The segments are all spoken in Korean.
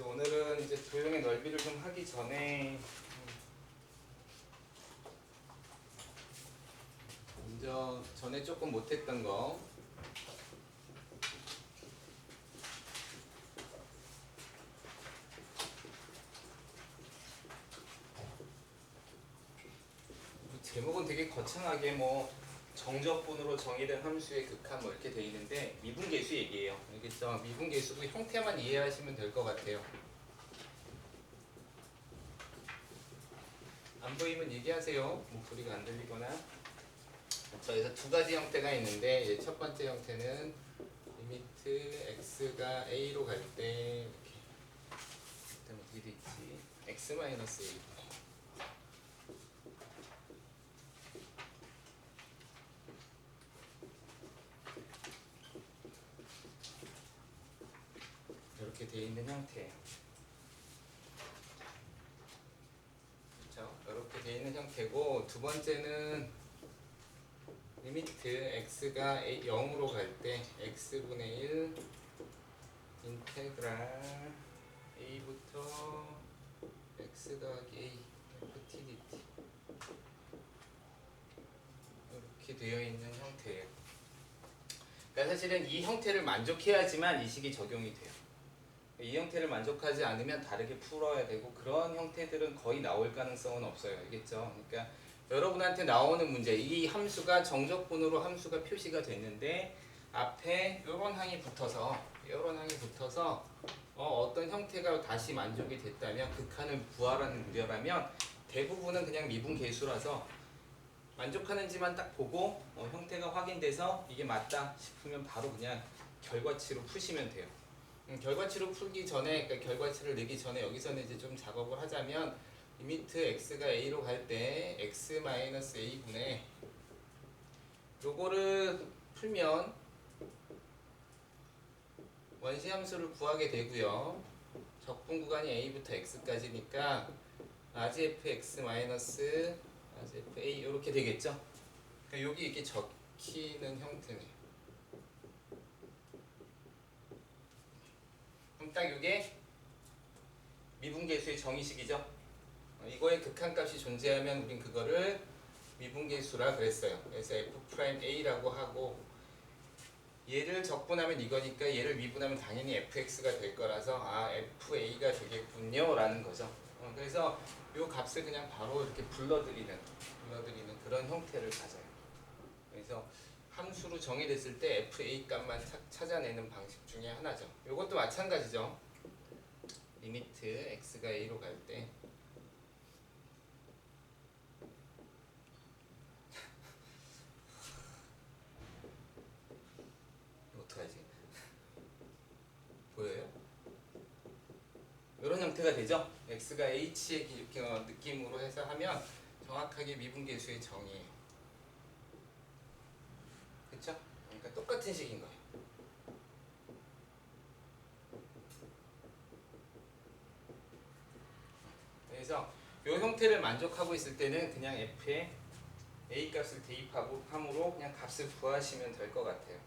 그래서 오늘은 이제 도형의 넓이를 좀 하기 전에 먼저 전에 조금 못했던 거 제목은 되게 거창하게 뭐 정적분으로 정의된 함수의 극한 뭐 이렇게 돼 있는데 미분계수 얘기예요. 알겠죠? 미분계수도 형태만 이해하시면 될 것 같아요. 안 보이면 얘기하세요. 목소리가 안 들리거나. 그래서 두 가지 형태가 있는데 첫 번째 형태는 리미트 x가 a로 갈 때 이렇게 일단 어떻게 돼 있지? x-a 이렇게 돼 있는 형태예요. 그렇죠? 이렇게 돼 있는 형태고 두 번째는 리미트 x가 0으로 갈 때 x분의 1 인테그랄 a부터 x 더하기 a ft dt 이렇게 되어 있는 형태예요. 그러니까 사실은 이 형태를 만족해야지만 이 식이 적용이 돼요. 이 형태를 만족하지 않으면 다르게 풀어야 되고 그런 형태들은 거의 나올 가능성은 없어요. 알겠죠? 그러니까 여러분한테 나오는 문제, 이 함수가 정적분으로 함수가 표시가 됐는데 앞에 이런 항이 붙어서 어떤 형태가 다시 만족이 됐다면 극한을 구하라는 문제라면 대부분은 그냥 미분계수라서 만족하는지만 딱 보고 형태가 확인돼서 이게 맞다 싶으면 바로 그냥 결과치로 푸시면 돼요. 결과치로 풀기 전에, 그러니까 결과치를 내기 전에 여기서는 이제 좀 작업을 하자면 리미트 x가 a로 갈 때 x-a분의 요거를 풀면 원시함수를 구하게 되고요. 적분 구간이 a부터 x까지니까 rgfx rgfa 이렇게 되겠죠. 그러니까 여기 이렇게 적히는 형태네요. 그럼 딱 이게 미분계수의 정의식이죠. 이거의 극한값이 존재하면 우린 그거를 미분계수라 그랬어요. 그래서 f'a라고 하고 얘를 적분하면 이거니까 얘를 미분하면 당연히 fx가 될 거라서 fa가 되겠군요 라는 거죠. 그래서 이 값을 그냥 바로 이렇게 불러들이는 그런 형태를 가져요. 그래서 함수로 정의됐을 때 fa 값만 찾아내는 방식 중에 하나죠. 이것도 마찬가지죠. 리미트 x가 a로 갈 때 어떡하지? 보여요? 이런 형태가 되죠? x가 h의 느낌으로 해서 하면 정확하게 미분계수의 정의예요. 그쵸? 그러니까 똑같은 식인 거예요. 그래서 이 형태를 만족하고 있을 때는 그냥 f에 a 값을 대입함으로 그냥 값을 구하시면 될 것 같아요.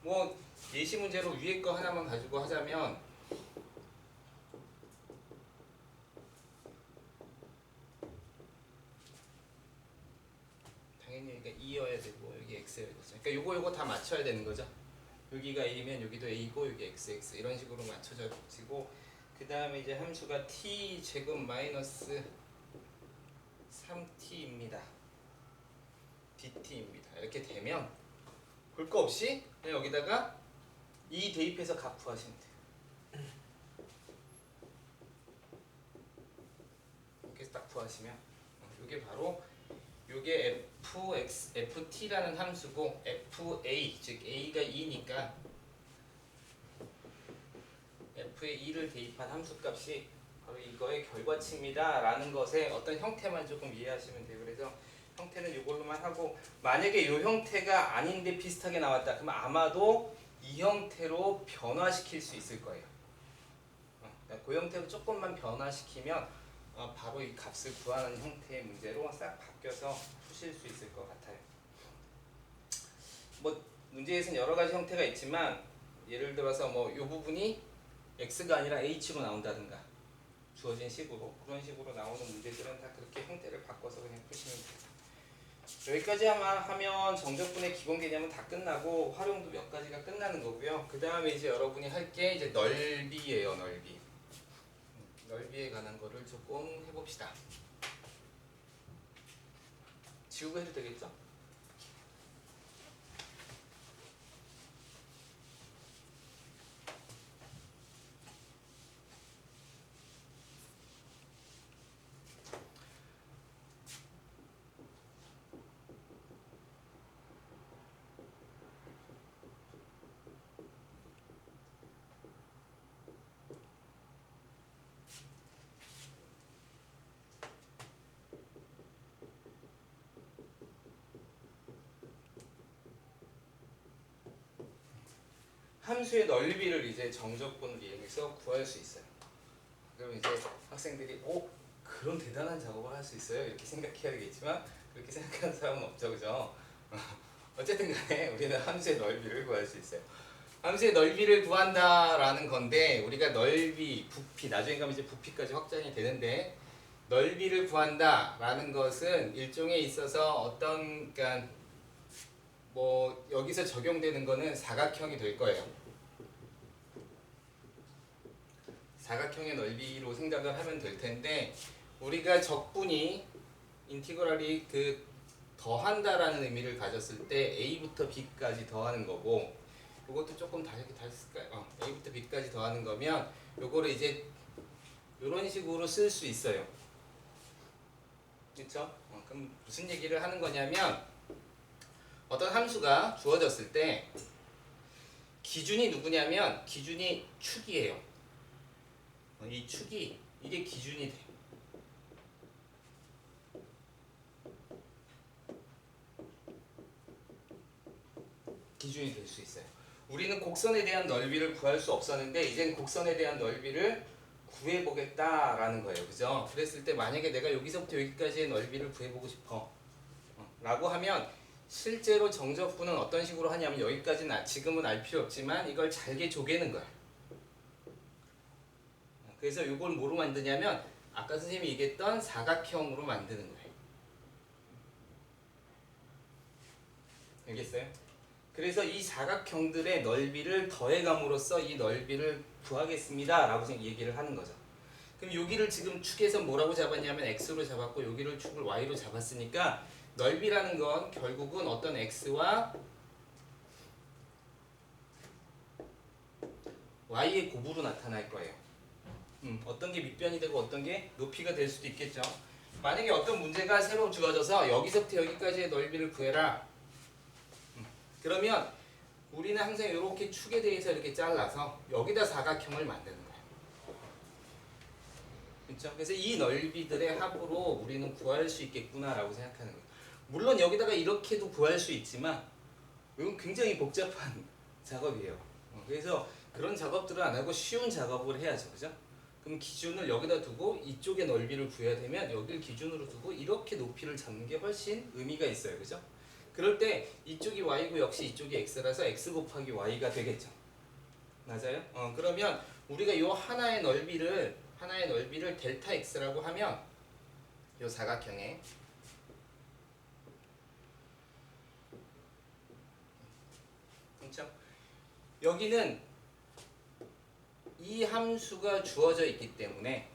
뭐 예시 문제로 위에 거 하나만 가지고 하자면 당연히 여기가 2여야 되고 여기 x여야 되죠. 그러니까 요거 다 맞춰야 되는 거죠. 여기가 a면 여기도 a고 여기 xx 이런 식으로 맞춰지고 그 다음에 이제 함수가 t 제곱 마이너스 3t입니다. dt입니다. 이렇게 되면 볼 거 없이 그냥 여기다가 2 대입해서 값 구하시면 돼요. 이렇게 딱 구하시면 이게 바로 이게 ft라는 함수고 fa 즉 a가 2니까 f에 2를 대입한 함수값이 바로 이거의 결과치입니다 라는 것의 어떤 형태만 조금 이해하시면 돼요. 그래서 형태는 이걸로만 하고 만약에 이 형태가 아닌데 비슷하게 나왔다 그러면 아마도 이 형태로 변화시킬 수 있을 거예요. 그 형태로 조금만 변화시키면 바로 이 값을 구하는 형태의 문제로 싹 바뀌어서 푸실 수 있을 것 같아요. 뭐 문제에서는 여러 가지 형태가 있지만 예를 들어서 뭐 이 부분이 x가 아니라 h로 나온다든가 주어진 식으로 그런 식으로 나오는 문제들은 다 그렇게 형태를 바꿔서 그냥 푸시면 돼요. 여기까지 하면 정적분의 기본 개념은 다 끝나고 활용도 몇 가지가 끝나는 거고요. 그 다음에 이제 여러분이 할 게 이제 넓이예요. 넓이. 넓이에 관한 거를 조금 해봅시다. 지우고 해도 되겠죠? 함수의 넓이를 이제 정적분을 이용해서 구할 수 있어요. 그럼 이제 학생들이 그런 대단한 작업을 할 수 있어요? 이렇게 생각해야 되겠지만 그렇게 생각하는 사람은 없죠, 그죠? 어쨌든 간에 우리는 함수의 넓이를 구할 수 있어요. 함수의 넓이를 구한다라는 건데 우리가 넓이, 부피, 나중에 가면 이제 부피까지 확장이 되는데 넓이를 구한다라는 것은 일종에 있어서 어떤 그러니까 뭐 여기서 적용되는 거는 사각형이 될 거예요. 사각형의 넓이로 생각을 하면 될 텐데 우리가 적분이 인티그랄이 그 더한다라는 의미를 가졌을 때 a부터 b까지 더하는 거고 이것도 조금 다르게 쓸까요? a부터 b까지 더하는 거면 요거를 이제 이런 식으로 쓸 수 있어요. 그렇죠? 그럼 무슨 얘기를 하는 거냐면 어떤 함수가 주어졌을 때 기준이 누구냐면 기준이 축이에요. 이 축이 이게 기준이 돼요. 기준이 될 수 있어요. 우리는 곡선에 대한 넓이를 구할 수 없었는데 이젠 곡선에 대한 넓이를 구해보겠다라는 거예요. 그죠? 그랬을 때 만약에 내가 여기서부터 여기까지의 넓이를 구해보고 싶어 라고 하면 실제로 정적분은 어떤 식으로 하냐면 여기까지는 지금은 알 필요 없지만 이걸 잘게 쪼개는 거예요. 그래서 이걸 뭐로 만드냐면 아까 선생님이 얘기했던 사각형으로 만드는 거예요. 알겠어요? 그래서 이 사각형들의 넓이를 더해감으로써 이 넓이를 구하겠습니다 라고 얘기를 하는 거죠. 그럼 여기를 지금 축에서 뭐라고 잡았냐면 x로 잡았고 여기를 축을 y로 잡았으니까 넓이라는 건 결국은 어떤 x와 y의 곱으로 나타날 거예요. 어떤 게 밑변이 되고 어떤 게 높이가 될 수도 있겠죠. 만약에 어떤 문제가 새로 주어져서 여기서부터 여기까지의 넓이를 구해라. 그러면 우리는 항상 이렇게 축에 대해서 이렇게 잘라서 여기다 사각형을 만드는 거예요. 그렇죠? 그래서 이 넓이들의 합으로 우리는 구할 수 있겠구나라고 생각하는 거예요. 물론 여기다가 이렇게도 구할 수 있지만 이건 굉장히 복잡한 작업이에요. 그래서 그런 작업들을 안 하고 쉬운 작업을 해야죠. 그죠? 그럼 기준을 여기다 두고 이쪽의 넓이를 구해야 되면 여기를 기준으로 두고 이렇게 높이를 잡는 게 훨씬 의미가 있어요. 그죠? 그럴 때 이쪽이 y고 역시 이쪽이 x라서 x 곱하기 y가 되겠죠. 맞아요? 그러면 우리가 이 하나의 넓이를 델타 x라고 하면 이 사각형에 그렇죠? 여기는 이 함수가 주어져 있기 때문에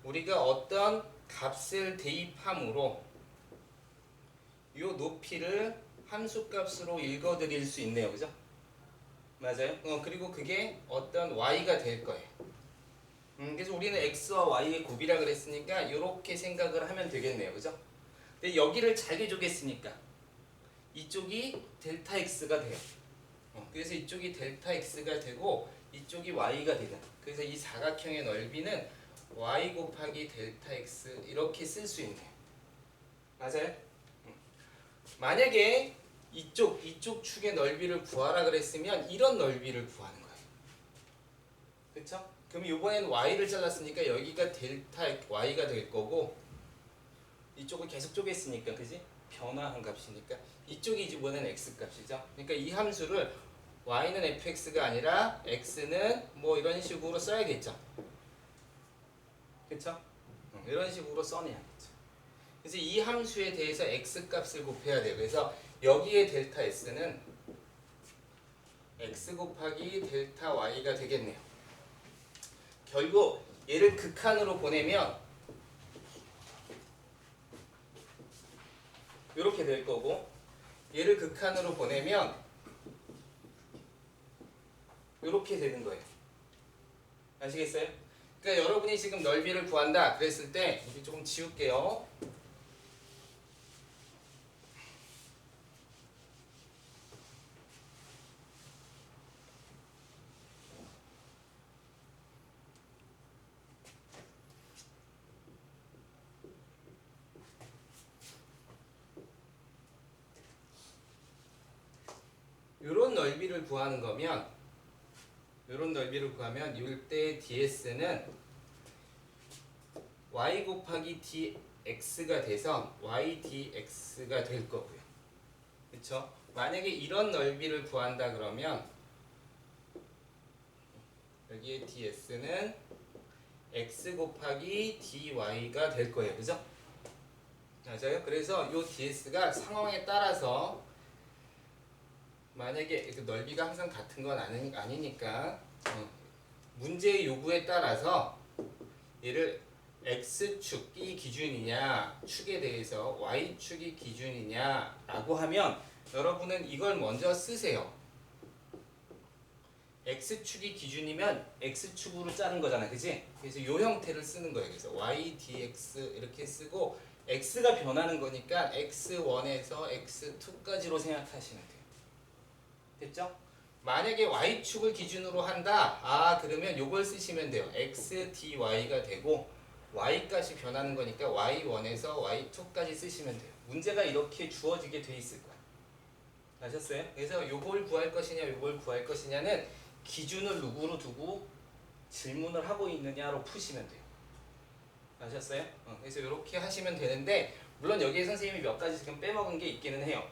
우리가 어떤 값을 대입함으로 이 높이를 함수값으로 읽어드릴 수 있네요. 그죠? 맞아요? 그리고 그게 어떤 y가 될 거예요. 그래서 우리는 x와 y의 곱이라 그랬으니까 이렇게 생각을 하면 되겠네요. 그죠? 근데 여기를 잘게 쪼갰으니까 이쪽이 델타 x가 돼요. 그래서 이쪽이 델타 x가 되고 이쪽이 y가 되는. 그래서 이 사각형의 넓이는 y 곱하기 델타 x 이렇게 쓸 수 있네요. 맞아요? 만약에 이쪽 축의 넓이를 구하라 그랬으면 이런 넓이를 구하는 거예요. 그렇죠? 그럼 이번엔 y를 잘랐으니까 여기가 델타 y가 될 거고 이쪽을 계속 쪼갰으니까 그지? 변화한 값이니까 이쪽이 이번엔 x 값이죠. 그러니까 이 함수를 y는 fx가 아니라 x는 뭐 이런 식으로 써야겠죠. 그쵸? 이런 식으로 써내야겠죠. 그래서 이 함수에 대해서 x 값을 곱해야 돼요. 그래서 여기에 델타 s는 x 곱하기 델타 y가 되겠네요. 결국 얘를 극한으로 보내면 이렇게 될 거고, 얘를 극한으로 보내면 이렇게 되는 거예요. 아시겠어요? 그러니까 여러분이 지금 넓이를 구한다 그랬을 때, 우리 조금 지울게요. 이런 넓이를 구하는 거면, 이런 넓이를 구하면 이때 ds는 y 곱하기 dx가 돼서 y dx가 될 거고요. 그렇죠? 만약에 이런 넓이를 구한다 그러면 여기에 ds는 x 곱하기 dy가 될 거예요. 그죠? 맞아요? 그래서 이 ds가 상황에 따라서, 만약에 그 넓이가 항상 같은 건 아니니까 문제의 요구에 따라서 얘를 x축이 기준이냐, 축에 대해서 y축이 기준이냐 라고 하면 여러분은 이걸 먼저 쓰세요. x축이 기준이면 x축으로 짜는 거잖아, 그지? 그래서 이 형태를 쓰는 거예요. 그래서 y dx 이렇게 쓰고, x가 변하는 거니까 x1에서 x2까지로 생각하시면 돼요. 됐죠? 만약에 y축을 기준으로 한다, 그러면 요걸 쓰시면 돼요. x dy가 되고, y 값이 변하는 거니까 y1에서 y2까지 쓰시면 돼요. 문제가 이렇게 주어지게 돼 있을 거야. 아셨어요? 그래서 요걸 구할 것이냐, 요걸 구할 것이냐는 기준을 누구로 두고 질문을 하고 있느냐로 푸시면 돼요. 아셨어요? 그래서 이렇게 하시면 되는데, 물론 여기에 선생님이 몇 가지 지금 빼먹은 게 있기는 해요.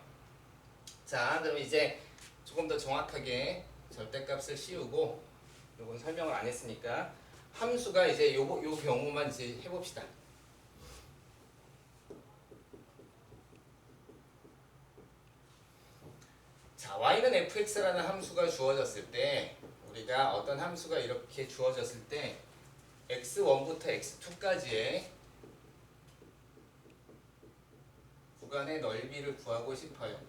자, 그럼 이제 조금 더 정확하게 절대값을 씌우고, 요건 설명을 안 했으니까 함수가 이제 요 경우만 이제 해봅시다. 자, y는 fx라는 함수가 주어졌을 때, 우리가 어떤 함수가 이렇게 주어졌을 때 x1부터 x2까지의 구간의 넓이를 구하고 싶어요.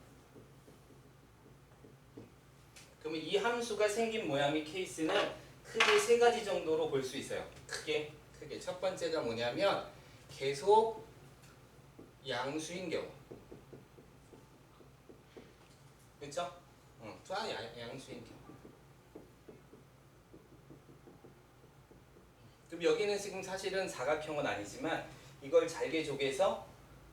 그러면 이 함수가 생긴 모양의 케이스는 크게 세 가지 정도로 볼 수 있어요. 크게. 첫 번째가 뭐냐면 계속 양수인 경우. 그렇죠? 양수인 경우. 그럼 여기는 지금 사실은 사각형은 아니지만 이걸 잘게 조개서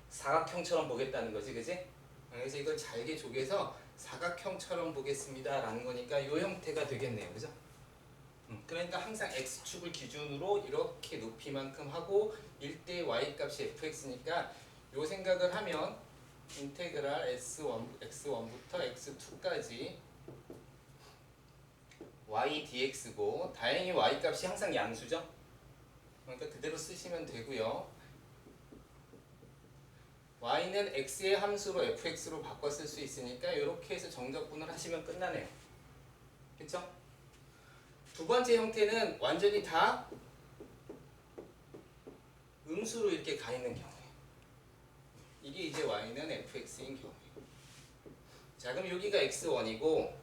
사각형처럼 보겠다는 거지, 그지? 그래서 이걸 잘게 조개서 사각형처럼 보겠습니다 라는 거니까 이 형태가 되겠네요. 그죠? 그러니까 항상 x축을 기준으로 이렇게 높이만큼 하고 1대 y값이 fx니까 요 생각을 하면 인테그랄 x1부터 x2까지 y dx고, 다행히 y값이 항상 양수죠? 그러니까 그대로 쓰시면 되고요. y는 x의 함수로 fx로 바꿔 쓸 수 있으니까 이렇게 해서 정적분을 하시면 끝나네요. 그쵸? 두 번째 형태는 완전히 다 음수로 이렇게 가 있는 경우예요. 이게 이제 y는 fx인 경우예요. 자, 그럼 여기가 x1이고,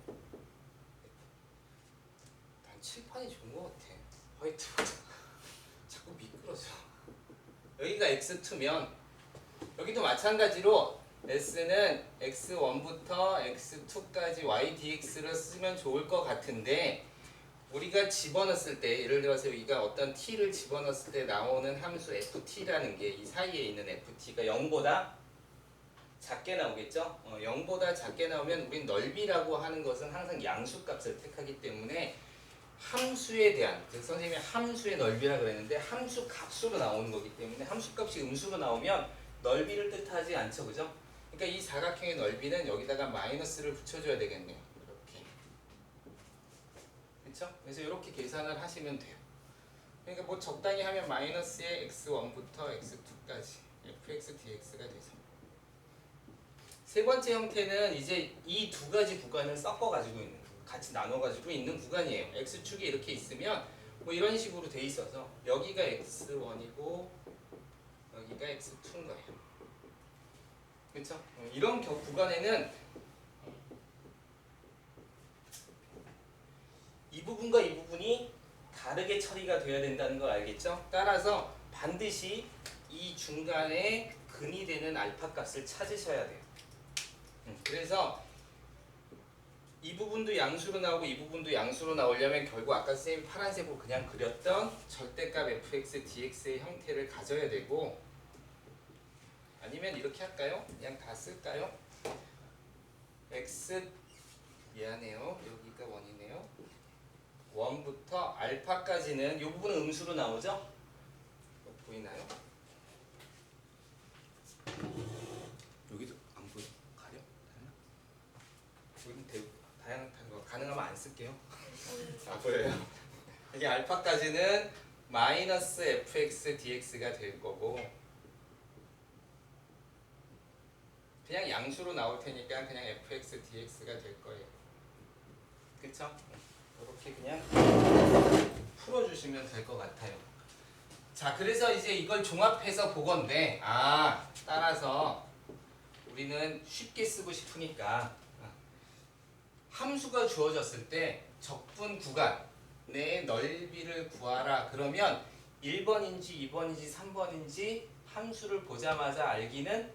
난 칠판이 좋은 것 같아. 화이트보드. 자꾸 미끄러져. 여기가 x2면 여기도 마찬가지로 s는 x1부터 x2까지 y dx를 쓰면 좋을 것 같은데, 우리가 집어넣었을 때, 예를 들어서 여기가 어떤 t를 집어넣었을 때 나오는 함수 ft라는 게, 이 사이에 있는 ft가 0보다 작게 나오겠죠? 0보다 작게 나오면 우린 넓이라고 하는 것은 항상 양수값을 택하기 때문에 함수에 대한, 선생님이 함수의 넓이라 그랬는데 함수 값으로 나오는 거기 때문에 함수값이 음수로 나오면 넓이를 뜻하지 않죠, 그죠? 그러니까 이 사각형의 넓이는 여기다가 마이너스를 붙여줘야 되겠네요. 이렇게. 그렇죠? 그래서 이렇게 계산을 하시면 돼요. 그러니까 뭐 적당히 하면 마이너스의 x1부터 x2까지 fx dx가 되죠. 세 번째 형태는 이제 이 두 가지 구간을 섞어가지고 있는, 같이 나눠가지고 있는 구간이에요. x축이 이렇게 있으면 뭐 이런 식으로 돼 있어서 여기가 x1이고 여기가 x2인 거예요. 그렇죠? 이런 구간에는 이 부분과 이 부분이 다르게 처리가 돼야 된다는 걸 알겠죠? 따라서 반드시 이 중간에 근이 되는 알파 값을 찾으셔야 돼요. 그래서 이 부분도 양수로 나오고 이 부분도 양수로 나오려면 결국 아까 쌤이 파란색으로 그냥 그렸던 절대값 fx dx의 형태를 가져야 되고, 아니면 이렇게 할까요? 그냥 다 쓸까요? x 미안해요. 여기가 원이네요. 1부터 알파까지는 이 부분은 음수로 나오죠? 보이나요? 여기도 안 보여? 가려? 여기 다양한 거 가능하면 안 쓸게요. 아 보여요? 이게 알파까지는 마이너스 fx dx가 될 거고, 그냥 양수로 나올 테니까 그냥 fx dx가 될 거예요. 그쵸? 이렇게 그냥 풀어주시면 될 것 같아요. 자, 그래서 이제 이걸 종합해서 보건데, 따라서 우리는 쉽게 쓰고 싶으니까 함수가 주어졌을 때 적분 구간의 넓이를 구하라. 그러면 1번인지 2번인지 3번인지 함수를 보자마자 알기는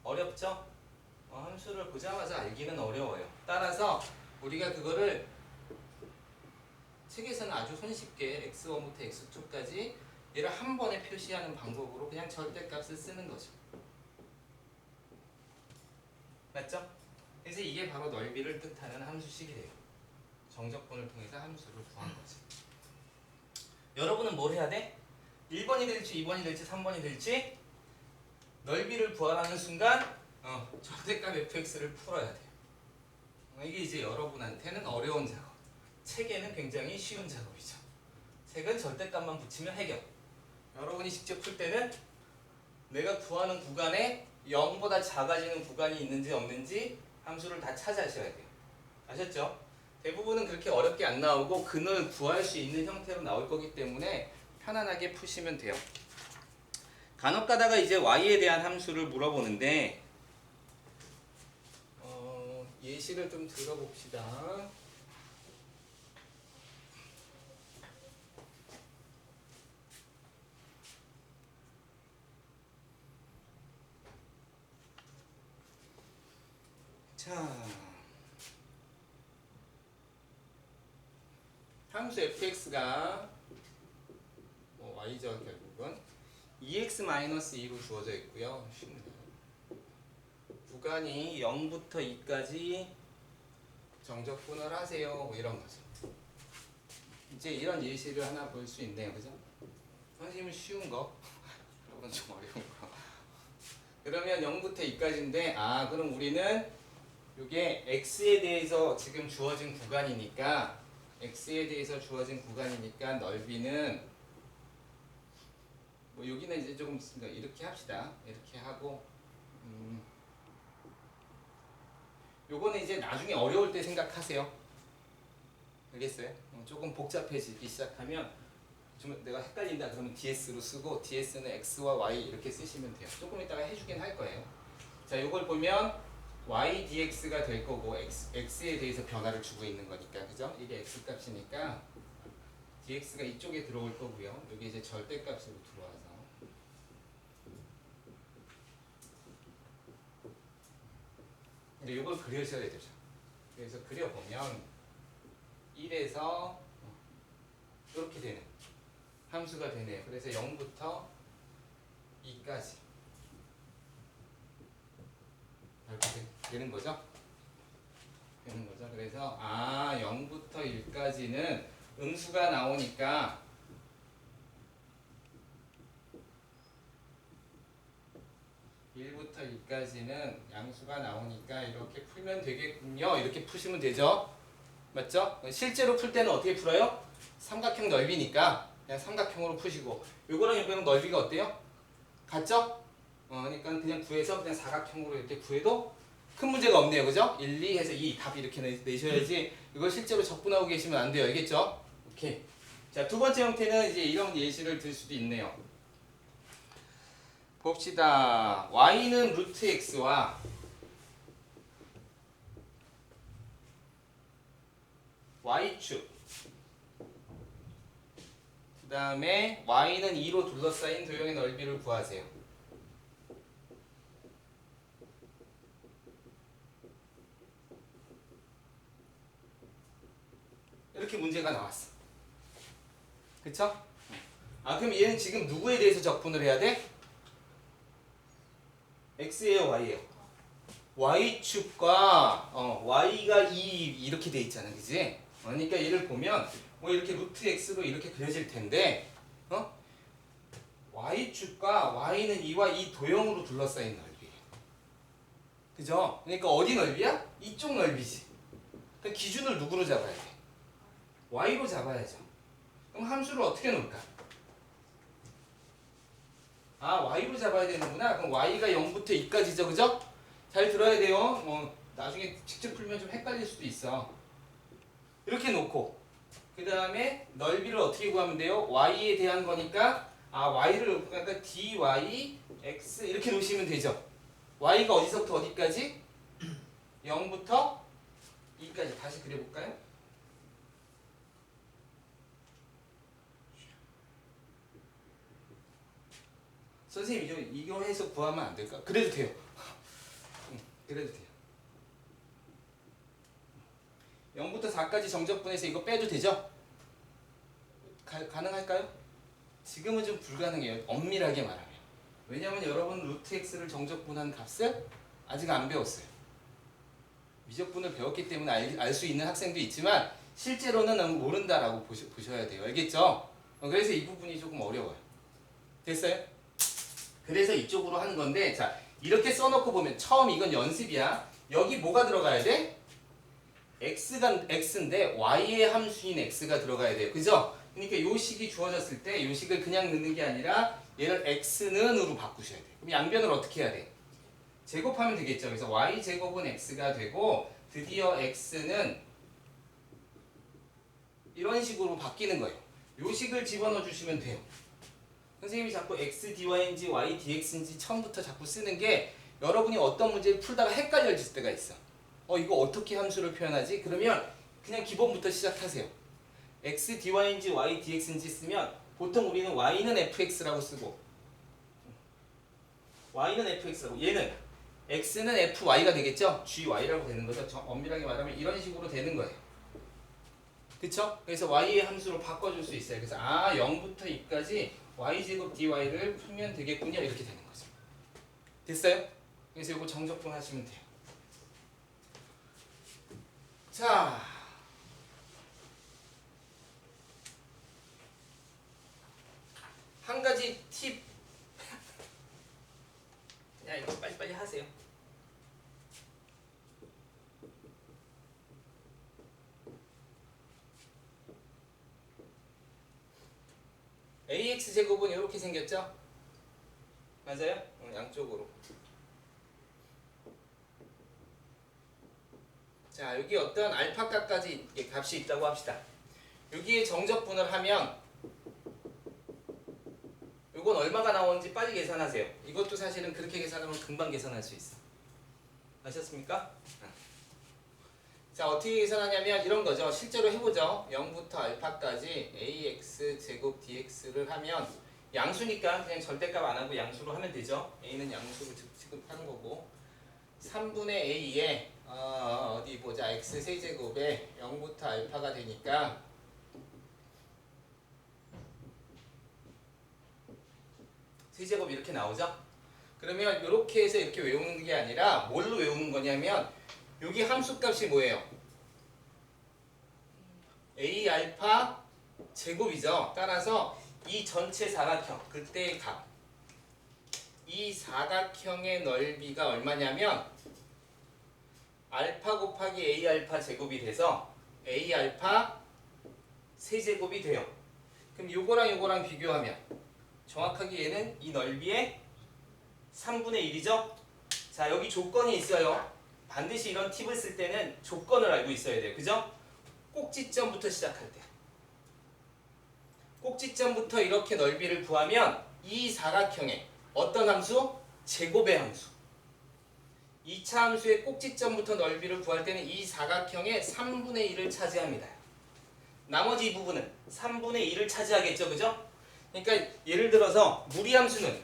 어렵죠? 함수를 보자마자 알기는 어려워요. 따라서 우리가 그거를 책에서는 아주 손쉽게 x1부터 x2까지 얘를 한 번에 표시하는 방법으로 그냥 절대값을 쓰는 거죠. 맞죠? 그래서 이게 바로 넓이를 뜻하는 함수식이 돼요. 정적분을 통해서 함수를 구한 거지. 여러분은 뭘 해야 돼? 1번이 될지 2번이 될지 3번이 될지 넓이를 구하라는 순간 절대값 fx를 풀어야 돼요. 이게 이제 여러분한테는 어려운 작업, 책에는 굉장히 쉬운 작업이죠. 책은 절대값만 붙이면 해결. 여러분이 직접 풀 때는 내가 구하는 구간에 0보다 작아지는 구간이 있는지 없는지 함수를 다 찾아셔야 돼요. 아셨죠? 대부분은 그렇게 어렵게 안 나오고 근을 구할 수 있는 형태로 나올 거기 때문에 편안하게 푸시면 돼요. 간혹 가다가 이제 y에 대한 함수를 물어보는데 예시를 좀 들어봅시다. 자, 함수 fx가 y죠 결국은 2x-2로 주어져 있고요. 구간이 0부터 2까지 정적분을 하세요. 뭐 이런 거죠. 이제 이런 예시를 하나 볼 수 있네요. 그죠? 선생님은 쉬운 거, 여러분 좀 어려운 거. 그러면 0부터 2까지인데, 그럼 우리는 이게 x에 대해서 지금 주어진 구간이니까, x에 대해서 주어진 구간이니까 넓이는 뭐 여기는 이제 조금 이렇게 합시다. 이렇게 하고, 요거는 이제 나중에 어려울 때 생각하세요. 알겠어요? 조금 복잡해지기 시작하면 좀 내가 헷갈린다 그러면 ds로 쓰고 ds는 x와 y 이렇게 쓰시면 돼요. 조금 이따가 해주긴 할 거예요. 자, 요걸 보면 y dx가 될 거고 x에 대해서 변화를 주고 있는 거니까, 그죠? 이게 x 값이니까 dx가 이쪽에 들어올 거고요. 여기 이제 절대값으로 들어와서 근데 이걸 그려셔야 되죠. 그래서 그려보면 1에서 이렇게 되는 함수가 되네요. 그래서 0부터 2까지 이렇게 되는 거죠. 그래서 0부터 1까지는 음수가 나오니까 (1부터 2까지는) 양수가 나오니까 이렇게 풀면 되겠군요. 이렇게 푸시면 되죠. 맞죠? 실제로 풀 때는 어떻게 풀어요? 삼각형 넓이니까 그냥 삼각형으로 푸시고 요거랑 요거랑 넓이가 어때요? 같죠? 그러니까 그냥 구해서 그냥 사각형으로 이렇게 구해도 큰 문제가 없네요. 그죠? 1, 2 해서 2 답 이렇게 내셔야지 이걸 실제로 적분하고 계시면 안 돼요. 알겠죠? 오케이. 자, 두 번째 형태는 이제 이런 예시를 들 수도 있네요. 봅시다. y는 루트 x와 y축 그 다음에 y는 2로 둘러싸인 도형의 넓이를 구하세요. 이렇게 문제가 나왔어. 그쵸? 그럼 얘는 지금 누구에 대해서 적분을 해야 돼? x예요, y예요? y축과 y가 2 이렇게 돼 있잖아, 그지? 그러니까 얘를 보면 뭐 이렇게 루트 x로 이렇게 그려질 텐데 y축과 y는 2와 이 도형으로 둘러싸인 넓이에요. 그죠? 그러니까 어디 넓이야? 이쪽 넓이지. 그러니까 기준을 누구로 잡아야 돼? y로 잡아야죠. 그럼 함수를 어떻게 놓을까? y로 잡아야 되는구나. 그럼 y가 0부터 2까지죠, 그죠? 잘 들어야 돼요. 나중에 직접 풀면 좀 헷갈릴 수도 있어. 이렇게 놓고 그 다음에 넓이를 어떻게 구하면 돼요? y에 대한 거니까 y를 놓고 그러니까 dy x 이렇게 놓으시면 되죠. y가 어디서부터 어디까지? 0부터 2까지 다시 그려볼까요? 선생님 이거 해서 구하면 안 될까? 그래도 돼요. 그래도 돼요. 0부터 4까지 정적분해서 이거 빼도 되죠? 가능할까요? 지금은 좀 불가능해요. 엄밀하게 말하면. 왜냐하면 여러분 루트 x를 정적분한 값을 아직 안 배웠어요. 미적분을 배웠기 때문에 알 수 있는 학생도 있지만 실제로는 모른다라고 보셔야 돼요. 알겠죠? 그래서 이 부분이 조금 어려워요. 됐어요? 그래서 이쪽으로 하는 건데 자 이렇게 써놓고 보면 처음 이건 연습이야. 여기 뭐가 들어가야 돼? x가 x인데 y의 함수인 x가 들어가야 돼요. 그죠? 그러니까 요 식이 주어졌을 때 요 식을 그냥 넣는 게 아니라 얘를 x는으로 바꾸셔야 돼요. 그럼 양변을 어떻게 해야 돼? 제곱하면 되겠죠. 그래서 y제곱은 x가 되고 드디어 x는 이런 식으로 바뀌는 거예요. 요 식을 집어넣어 주시면 돼요. 선생님이 자꾸 x dy인지 y dx인지 처음부터 자꾸 쓰는 게 여러분이 어떤 문제를 풀다가 헷갈려질 때가 있어. 이거 어떻게 함수를 표현하지? 그러면 그냥 기본부터 시작하세요. x dy인지 y dx인지 쓰면 보통 우리는 y는 fx라고 쓰고 y는 fx라고 얘는 x는 fy가 되겠죠? gy라고 되는 거죠. 엄밀하게 말하면 이런 식으로 되는 거예요. 그쵸? 그래서 y의 함수로 바꿔줄 수 있어요. 그래서 0부터 2까지 y제곱 dy를 풀면 되겠군요. 이렇게 되는 거죠. 됐어요? 그래서 이거 정적분 하시면 돼요. 자, 한 가지 팁. 야, 이거 빨리빨리 하세요. AX제곱은 이렇게 생겼죠? 맞아요? 양쪽으로. 자, 여기 어떤 알파값까지 값이 있다고 합시다. 여기에 정적분을 하면 이건 얼마가 나오는지 빨리 계산하세요. 이것도 사실은 그렇게 계산하면 금방 계산할 수 있어. 아셨습니까? 자, 어떻게 계산하냐면 이런 거죠. 실제로 해보죠. 0부터 알파까지 ax 제곱 dx를 하면 양수니까 그냥 절대값 안 하고 양수로 하면 되죠. a는 양수로 취급하는 거고 3분의 a에 어디 보자. x 세제곱에 0부터 알파가 되니까 세제곱 이렇게 나오죠? 그러면 이렇게 해서 이렇게 외우는 게 아니라 뭘로 외우는 거냐면 여기 함수값이 뭐예요? a 알파 제곱이죠. 따라서 이 전체 사각형 그때의 값, 이 사각형의 넓이가 얼마냐면 알파 곱하기 a 알파 제곱이 돼서 A 알파 세제곱이 돼요. 그럼 요거랑 요거랑 비교하면 정확하게 얘는 이 넓이의 3분의 1이죠? 자, 여기 조건이 있어요. 반드시 이런 팁을 쓸 때는 조건을 알고 있어야 돼요. 그죠? 꼭지점부터 시작할 때. 꼭지점부터 이렇게 넓이를 구하면 이 사각형의 어떤 함수? 제곱의 함수. 2차 함수의 꼭지점부터 넓이를 구할 때는 이 사각형의 3분의 1을 차지합니다. 나머지 이 부분은 3분의 1을 차지하겠죠. 그죠? 그러니까 예를 들어서 무리함수는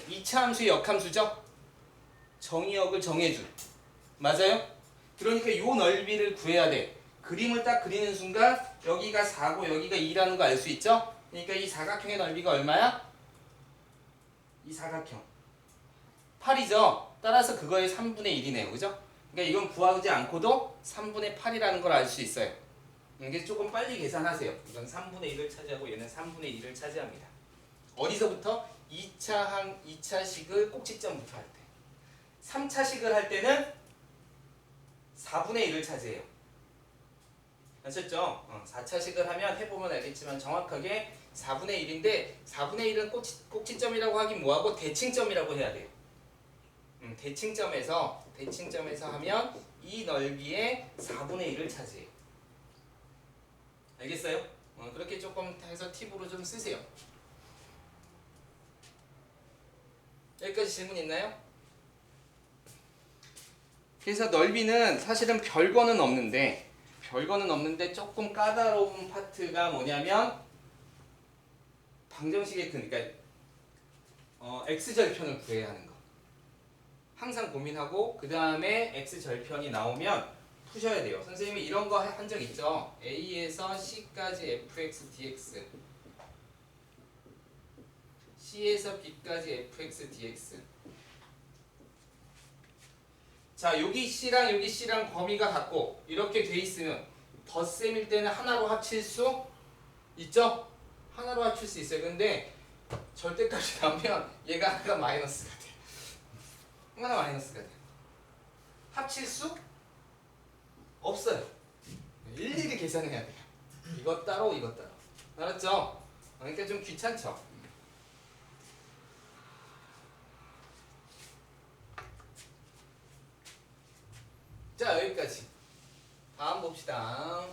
2차 함수의 역함수죠. 정의역을 정해준. 맞아요? 그러니까 이 넓이를 구해야 돼. 그림을 딱 그리는 순간 여기가 4고 여기가 2라는 거 알 수 있죠? 그러니까 이 사각형의 넓이가 얼마야? 이 사각형 8이죠. 따라서 그거의 3분의 1이네요. 그죠? 그러니까 이건 구하지 않고도 3분의 8이라는 걸 알 수 있어요. 이게 조금 빨리 계산하세요. 이건 3분의 1을 차지하고 얘는 3분의 1을 차지합니다. 어디서부터? 2차식을 꼭지점부터 할 때. 3차식을 할 때는 4분의 1을 차지해요. 아셨죠? 4차식을 하면 해보면 알겠지만 정확하게 4분의 1인데 4분의 1은 꼭지점이라고 하긴 뭐하고 대칭점이라고 해야 돼요. 대칭점에서 하면 이 넓이의 4분의 1을 차지해요. 알겠어요? 그렇게 조금 해서 팁으로 좀 쓰세요. 여기까지 질문 있나요? 그래서 넓이는 사실은 별거는 없는데 조금 까다로운 파트가 뭐냐면 방정식의 그러니까 x절편을 구해야 하는 거. 항상 고민하고 그 다음에 x절편이 나오면 푸셔야 돼요. 선생님이 이런 거 한 적 있죠? a에서 c까지 fx dx c에서 b까지 fx dx. 자, 여기 c랑 범위가 같고 이렇게 돼 있으면 덧셈일 때는 하나로 합칠 수 있죠? 하나로 합칠 수 있어요. 근데 절대값이 나오면 얘가 하나가 마이너스가 돼요. 하나 마이너스가 돼요. 합칠 수 없어요. 일일이 계산해야 돼요. 이것 따로 이것 따로. 알았죠? 그러니까 좀 귀찮죠? 자, 여기까지. 다음 봅시다.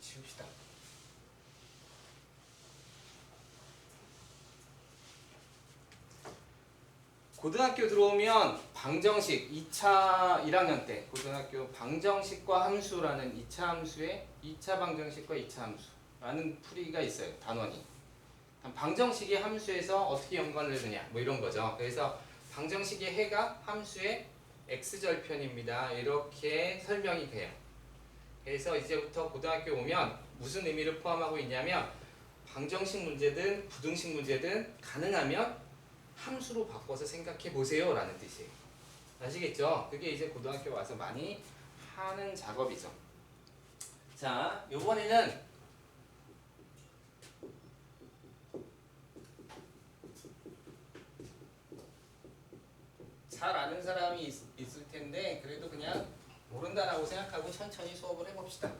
지웁시다. 고등학교 들어오면 방정식 2차 1학년 때 고등학교 방정식과 함수라는 2차 함수에 2차 방정식과 2차 함수라는 풀이가 있어요. 단원이. 방정식의 함수에서 어떻게 연관을 해주냐 뭐 이런 거죠. 그래서 방정식의 해가 함수의 x절편입니다. 이렇게 설명이 돼요. 그래서 이제부터 고등학교 오면 무슨 의미를 포함하고 있냐면 방정식 문제든 부등식 문제든 가능하면 함수로 바꿔서 생각해 보세요 라는 뜻이에요. 아시겠죠? 그게 이제 고등학교 와서 많이 하는 작업이죠. 자, 요번에는 잘 아는 사람이 있을 텐데 그래도 그냥 모른다라고 생각하고 천천히 수업을 해봅시다.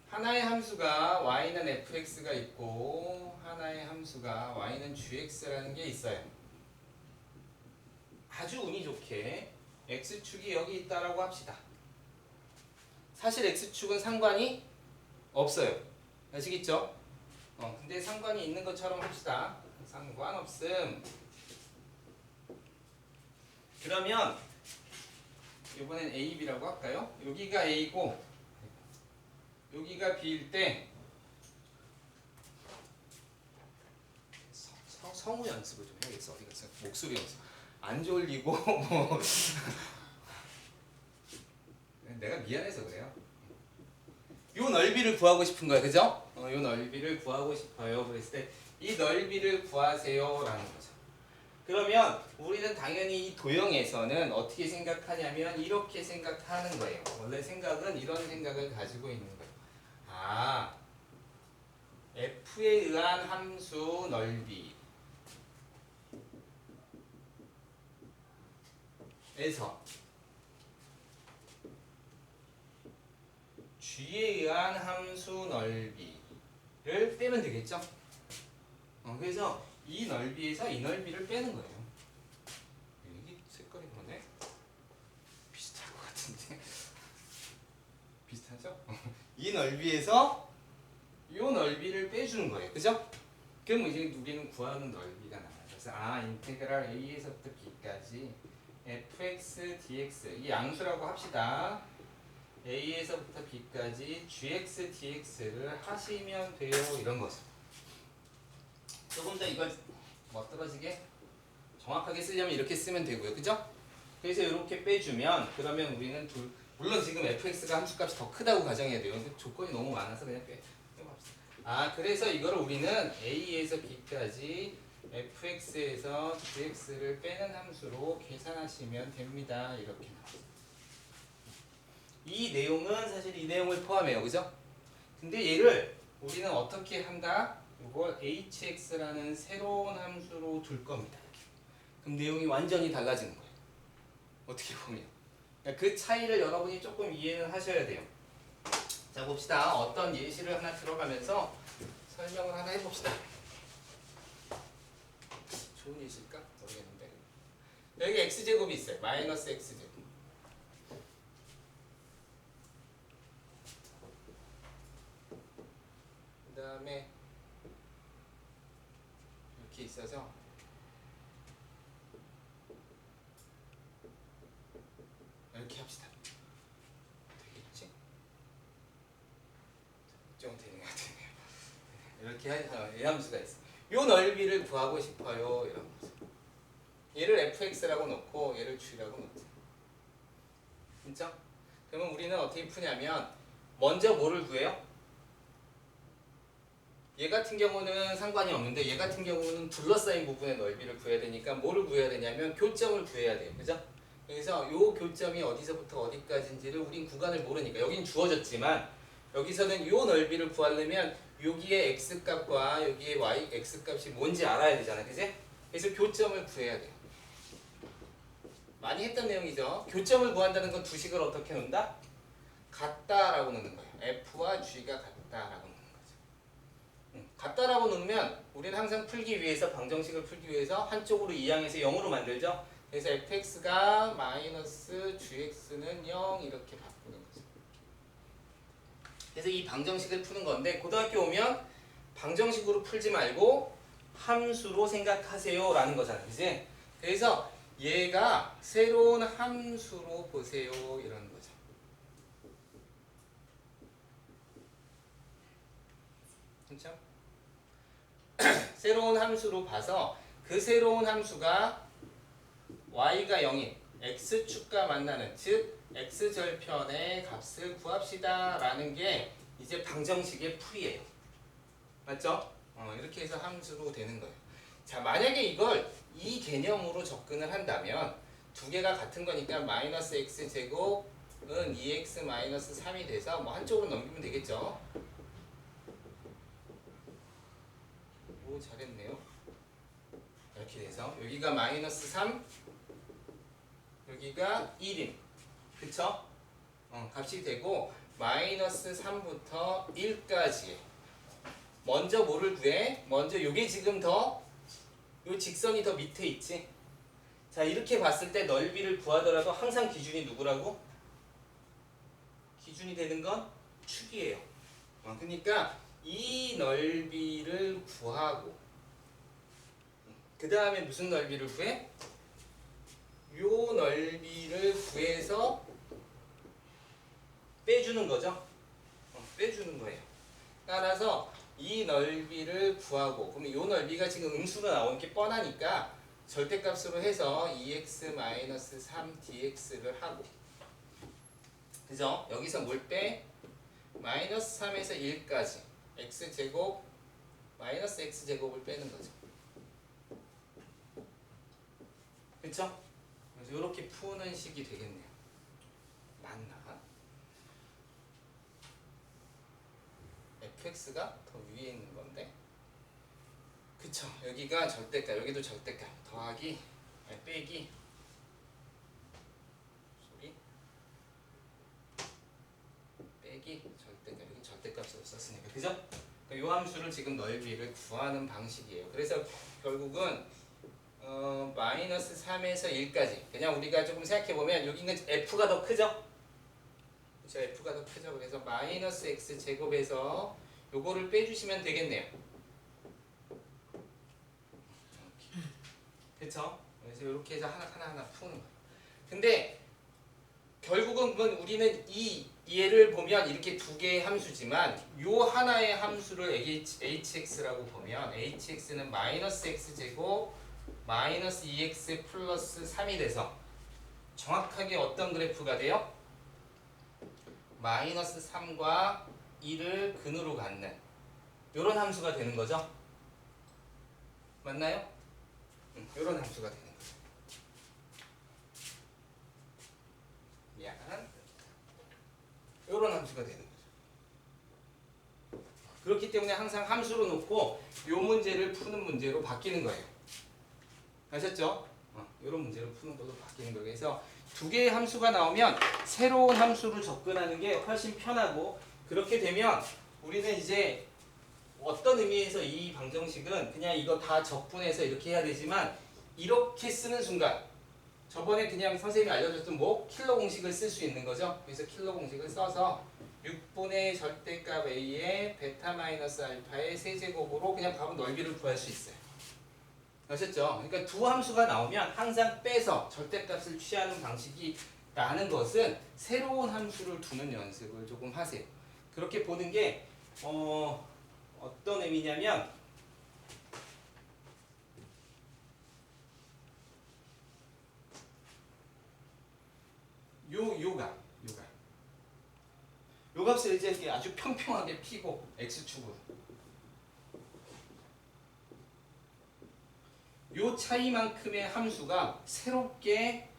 하나의 함수가 y는 fx가 있고 하나의 함수가 y는 gx라는 게 있어요. 아주 운이 좋게 x축이 여기 있다라고 합시다. 사실 x축은 상관이 없어요. 아시겠죠? 근데 상관이 있는 것처럼 합시다. 상관없음. 그러면 이번엔 a, b라고 할까요? 여기가 a고 여기가 b일 때 성우 연습을 좀 해야겠어. 어디 갔어? 목소리 연습. 안 졸리고 뭐 내가 미안해서 그래요. 요 넓이를 구하고 싶은 거야, 그죠? 요 넓이를 구하고 싶어요. 그랬을 때 이 넓이를 구하세요라는 거죠. 그러면 우리는 당연히 이 도형에서는 어떻게 생각하냐면 이렇게 생각하는 거예요. 원래 생각은 이런 생각을 가지고 있는 거예요. 아, f에 의한 함수 넓이에서 g에 의한 함수 넓이를 빼면 되겠죠? 그래서 이 넓이에서 이 넓이를 빼는 거예요. 이게 색깔이 그러네? 비슷할 것 같은데? 비슷하죠? 이 넓이에서 이 넓이를 빼주는 거예요. 그죠? 그럼 이제 우리는 구하는 넓이가 나와요. 그래서 인테그랄 a에서부터 b까지 fx dx 이 양수라고 합시다. a에서부터 b까지 gx dx를 하시면 돼요. 이런 거죠. 조금 더 이걸 멋들어지게 정확하게 쓰려면 이렇게 쓰면 되고요. 그죠? 그래서 이렇게 빼주면 그러면 우리는 물론 지금 fx가 함수값이 더 크다고 가정해야 돼요. 근데 조건이 너무 많아서 그냥 빼봅시다. 그래서 이거를 우리는 a에서 b까지 fx에서 gx를 빼는 함수로 계산하시면 됩니다. 이렇게 나와요. 이 내용은 사실 이 내용을 포함해요. 그죠? 근데 얘를 우리는 어떻게 한다? 이걸 hx라는 새로운 함수로 둘 겁니다. 그럼 내용이 완전히 달라지는 거예요. 어떻게 보면. 그 차이를 여러분이 조금 이해는 하셔야 돼요. 자, 봅시다. 어떤 예시를 하나 들어가면서 설명을 하나 해봅시다. 좋은 예시일까? 모르겠는데. 여기 x제곱이 있어요. 마이너스 x제곱. 그 다음에 이렇게 있어서 이렇게 합시다. 되겠지? 좀 되는 것 같네요. 이렇게 해서 이 함수가 있어. 요 넓이를 구하고 싶어요. 이런 거죠. 얘를 fx라고 놓고 얘를 g라고 놓자. 진짜? 그러면 우리는 어떻게 푸냐면 먼저 뭐를 구해요? 얘 같은 경우는 상관이 없는데 얘 같은 경우는 둘러싸인 부분의 넓이를 구해야 되니까 뭐를 구해야 되냐면 교점을 구해야 돼요. 그죠? 그래서 요 교점이 어디서부터 어디까지인지를 우린 구간을 모르니까 여긴 주어졌지만 여기서는 요 넓이를 구하려면 여기에 x값과 여기에 y x값이 뭔지 알아야 되잖아요. 그지? 그래서 교점을 구해야 돼요. 많이 했던 내용이죠. 교점을 구한다는 건 두 식을 어떻게 놓는다? 같다라고 놓는 거예요. f와 g가 같다라고 놓는 거죠. 같다라고 놓으면 우리는 항상 풀기 위해서 방정식을 풀기 위해서 한쪽으로 이항해서 0으로 만들죠. 그래서 fx가 마이너스 gx는 0 이렇게 바꾸는 거죠. 그래서 이 방정식을 푸는 건데 고등학교 오면 방정식으로 풀지 말고 함수로 생각하세요 라는 거잖아요. 그지? 그래서 얘가 새로운 함수로 보세요 이런 거죠. 그렇죠? 새로운 함수로 봐서 그 새로운 함수가 y가 0인 x축과 만나는 즉 x절편의 값을 구합시다 라는 게 이제 방정식의 풀이에요. 맞죠? 이렇게 해서 함수로 되는 거예요. 자, 만약에 이걸 이 개념으로 접근을 한다면 두 개가 같은 거니까 마이너스 x제곱은 2x 마이너스 3이 돼서 뭐 한쪽으로 넘기면 되겠죠. 오, 잘했네요. 이렇게 돼서 여기가 마이너스 3 여기가 1인 그쵸? 값이 되고 마이너스 3부터 1까지 먼저 뭐를 구해? 먼저 요게 지금 요 직선이 더 밑에 있지? 자, 이렇게 봤을 때 넓이를 구하더라도 항상 기준이 누구라고? 기준이 되는 건 축이에요. 그러니까 이 넓이를 구하고 그 다음에 무슨 넓이를 구해? 요 넓이를 구해서 빼주는 거죠. 빼주는 거예요. 따라서 이 넓이를 구하고 그러면 요 넓이가 지금 음수로 나오는 게 뻔하니까 절대값으로 해서 2x-3dx를 하고 그죠? 여기서 뭘 빼? 마이너스 3에서 1까지 x제곱 마이너스 x제곱을 빼는 거죠. 그쵸? 그래서 이렇게 푸는 식이 되겠네요. 맞나? fx가 더 위에 있는 건데, 그쵸? 여기가 절대값, 여기도 절대값 더하기 빼기 소리 빼기 절대값, 여기 절대값으로 썼으니까, 그죠? 이 함수를 지금 넓이를 구하는 방식이에요. 그래서 결국은 마이너스 3에서 1까지 그냥 우리가 조금 생각해보면 여기는 f가 더 크죠? 그쵸? f가 더 크죠? 그래서 마이너스 x 제곱에서 요거를 빼주시면 되겠네요. 그쵸? 그래서 이렇게 해서 하나 푸는 거예요. 근데 결국은 우리는 이 얘를 보면 이렇게 두 개의 함수지만 요 하나의 함수를 hx라고 보면 hx는 마이너스 x제곱 마이너스 2x 플러스 3이 돼서 정확하게 어떤 그래프가 돼요? 마이너스 3과 2를 근으로 갖는 요런 함수가 되는 거죠? 맞나요? 요런 함수가 되는 거죠. 미안. 요런 함수가 되는 거죠. 그렇기 때문에 항상 함수로 놓고 요 문제를 푸는 문제로 바뀌는 거예요. 아셨죠? 이런 문제를 푸는 걸로 바뀌는 거예요. 그래서 두 개의 함수가 나오면 새로운 함수로 접근하는 게 훨씬 편하고, 그렇게 되면 우리는 이제 어떤 의미에서 이 방정식은 그냥 이거 다 적분해서 이렇게 해야 되지만 이렇게 쓰는 순간 저번에 그냥 선생님이 알려줬던 킬러 공식을 쓸 수 있는 거죠. 그래서 킬러 공식을 써서 6분의 절대값 a의 베타 마이너스 알파의 세제곱으로 그냥 바로 넓이를 구할 수 있어요. 아셨죠? 그러니까 두 함수가 나오면 항상 빼서 절대값을 취하는 방식이라는 것은 새로운 함수를 두는 연습을 조금 하세요. 그렇게 보는 게 어떤 의미냐면 요 값을 이제 이렇게 아주 평평하게 피고 x축으로 요 차이만큼의 함수가 새롭게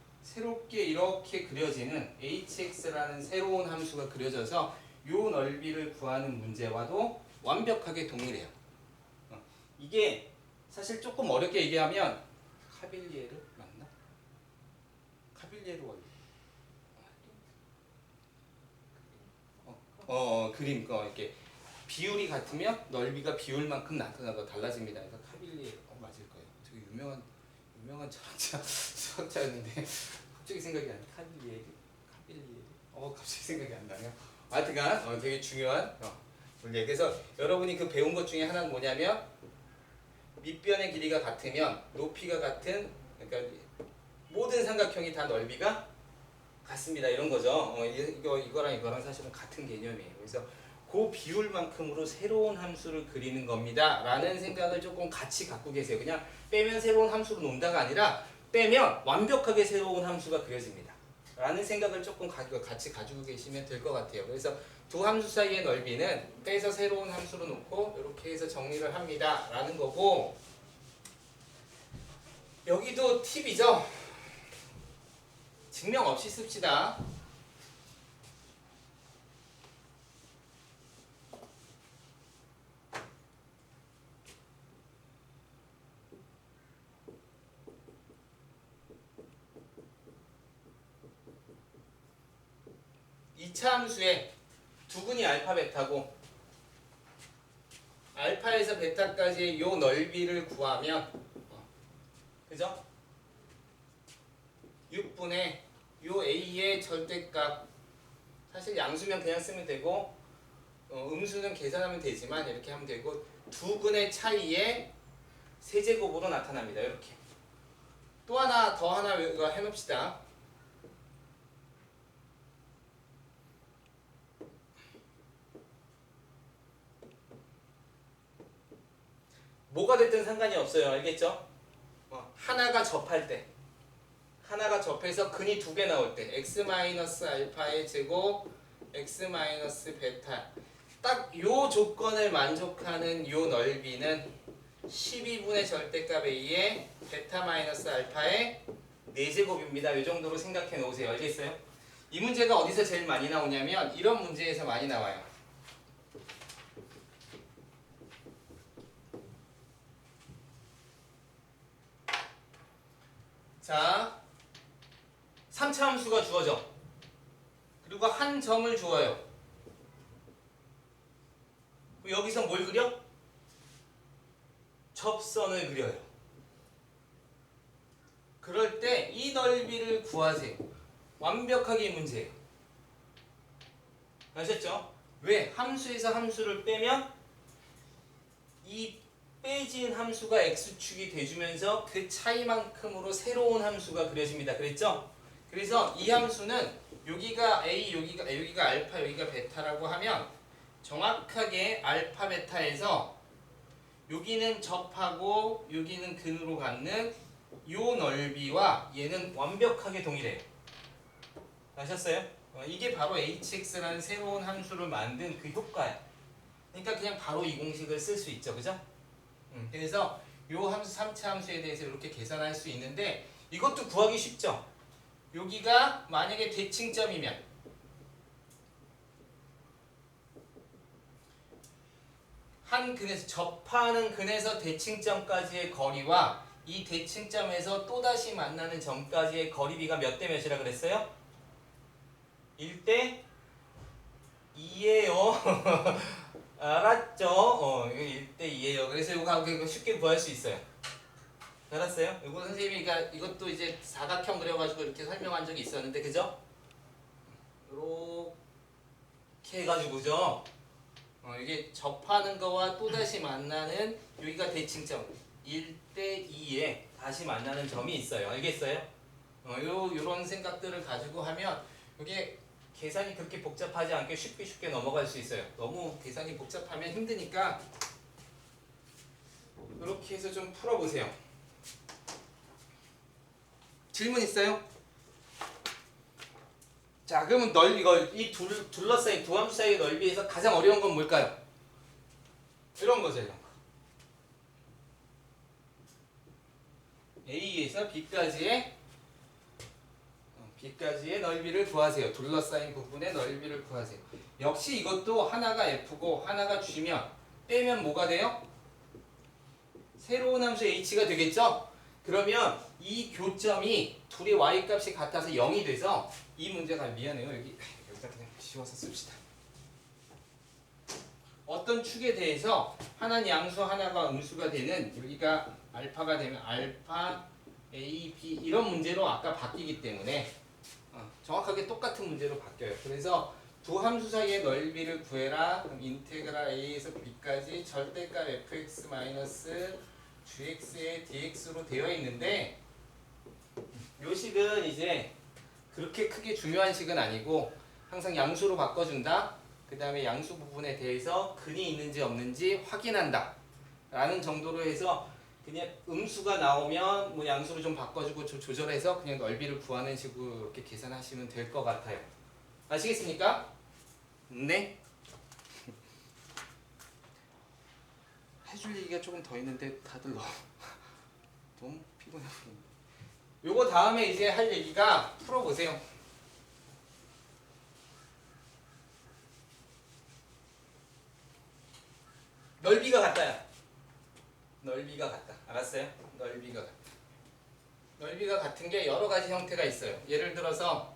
이렇게 그려지는 hx라는 새로운 함수가 그려져서 요 넓이를 구하는 문제와도 완벽하게 동일해요. 이게 사실 조금 어렵게 얘기하면 카빌리에르 맞나? 카빌리에르 원리. 그림 이렇게 비율이 같으면 넓이가 비율만큼 나타나고 달라집니다. 그래서 카빌리에르 맞을 거예요. 되게 유명한 철학자였는데 갑자기 생각이 안 나. 카빌리에르 갑자기 생각이 안 나네요. 하여튼간 되게 중요한 문제. 그래서 여러분이 그 배운 것 중에 하나는 뭐냐면 밑변의 길이가 같으면 높이가 같은, 그러니까 모든 삼각형이 다 넓이가 같습니다. 이런 거죠. 이거랑 사실은 같은 개념이에요. 그래서 그 비율만큼으로 새로운 함수를 그리는 겁니다. 라는 생각을 조금 같이 갖고 계세요. 그냥 빼면 새로운 함수로 논다가 아니라 빼면 완벽하게 새로운 함수가 그려집니다. 라는 생각을 조금 같이 가지고 계시면 될 것 같아요. 그래서 두 함수 사이의 넓이는 빼서 새로운 함수로 놓고 이렇게 해서 정리를 합니다. 라는 거고, 여기도 팁이죠. 증명 없이 씁시다. 이차 함수에 두근이 알파 베타고 알파에서 베타까지의 요 넓이를 구하면 그죠? 6분의 요 a의 절대값, 사실 양수면 그냥 쓰면 되고 음수는 계산하면 되지만 이렇게 하면 되고, 두근의 차이의 세제곱으로 나타납니다. 이렇게. 또 하나 더 해놓읍시다. 뭐가 됐든 상관이 없어요. 알겠죠? 하나가 접할 때, 하나가 접해서 근이 두 개 나올 때 x-알파의 제곱 x-베타, 딱 요 조건을 만족하는 요 넓이는 12분의 절대값 a의 베타-알파의 4제곱입니다. 이 정도로 생각해 놓으세요. 알겠어요? 이 문제가 어디서 제일 많이 나오냐면 이런 문제에서 많이 나와요. 자, 3차 함수가 주어져. 그리고 한 점을 주어요. 여기서 뭘 그려? 접선을 그려요. 그럴 때 이 넓이를 구하세요. 완벽하게 이 문제예요. 아셨죠? 왜? 함수에서 함수를 빼면 이 빼진 함수가 x축이 돼주면서 그 차이만큼으로 새로운 함수가 그려집니다. 그랬죠? 그래서 이 함수는 여기가 a, 여기가 알파, 여기가 베타라고 하면 정확하게 알파, 베타에서 여기는 접하고 여기는 근으로 갖는 요 넓이와 얘는 완벽하게 동일해요. 아셨어요? 이게 바로 hx라는 새로운 함수를 만든 그 효과야. 그러니까 그냥 바로 이 공식을 쓸 수 있죠. 그죠? 그래서 요 함수 3차 함수에 대해서 이렇게 계산할 수 있는데 이것도 구하기 쉽죠? 여기가 만약에 대칭점이면 한 근에서 접하는 근에서 대칭점까지의 거리와 이 대칭점에서 또다시 만나는 점까지의 거리비가 몇 대 몇이라 그랬어요? 1대 2예요. 알았죠? 이거 1대 2예요. 그래서 이거 쉽게 구할 수 있어요. 알았어요? 이거 선생님이 이것도 이제 사각형 그려가지고 이렇게 설명한 적이 있었는데, 그죠? 이렇게 해가지고, 그죠? 이게 접하는 거와 또다시 만나는 여기가 대칭점 1대 2에 다시 만나는 점이 있어요. 알겠어요? 요런 생각들을 가지고 하면 이게 계산이 그렇게 복잡하지 않게 쉽게 넘어갈 수 있어요. 너무 계산이 복잡하면 힘드니까 이렇게 해서 좀 풀어보세요. 질문 있어요? 자, 그러면 이 둘러싸인 두 함수 사이의 넓이에서 가장 어려운 건 뭘까요? 이런 거죠, 이런 거. A에서 B까지의 넓이를 구하세요. 둘러싸인 부분의 넓이를 구하세요. 역시 이것도 하나가 F고 하나가 G면 빼면 뭐가 돼요? 새로운 함수 H가 되겠죠? 그러면 이 교점이 둘의 Y값이 같아서 0이 돼서 이 문제가 미안해요. 여기다 그냥 지워서 씁시다. 어떤 축에 대해서 하나는 양수 하나가 음수가 되는 여기가 알파가 되면 알파 A, B 이런 문제로 아까 바뀌기 때문에 정확하게 똑같은 문제로 바뀌어요. 그래서 두 함수 사이의 넓이를 구해라. 그럼 인테그랄 A에서 B까지 절대값 fx 마이너스 gx의 dx로 되어 있는데 요 식은 이제 그렇게 크게 중요한 식은 아니고 항상 양수로 바꿔준다. 그 다음에 양수 부분에 대해서 근이 있는지 없는지 확인한다. 라는 정도로 해서 그냥 음수가 나오면 뭐 양수로 좀 바꿔주고 조절해서 그냥 넓이를 구하는 식으로 이렇게 계산하시면 될 것 같아요. 아시겠습니까? 네. 해줄 얘기가 조금 더 있는데 다들 너무 피곤해 보이는데. 요거 다음에 이제 할 얘기가 풀어보세요. 넓이가 같다야. 넓이가 같다. 알았어요? 넓이가 같다. 넓이가 같은 게 여러 가지 형태가 있어요. 예를 들어서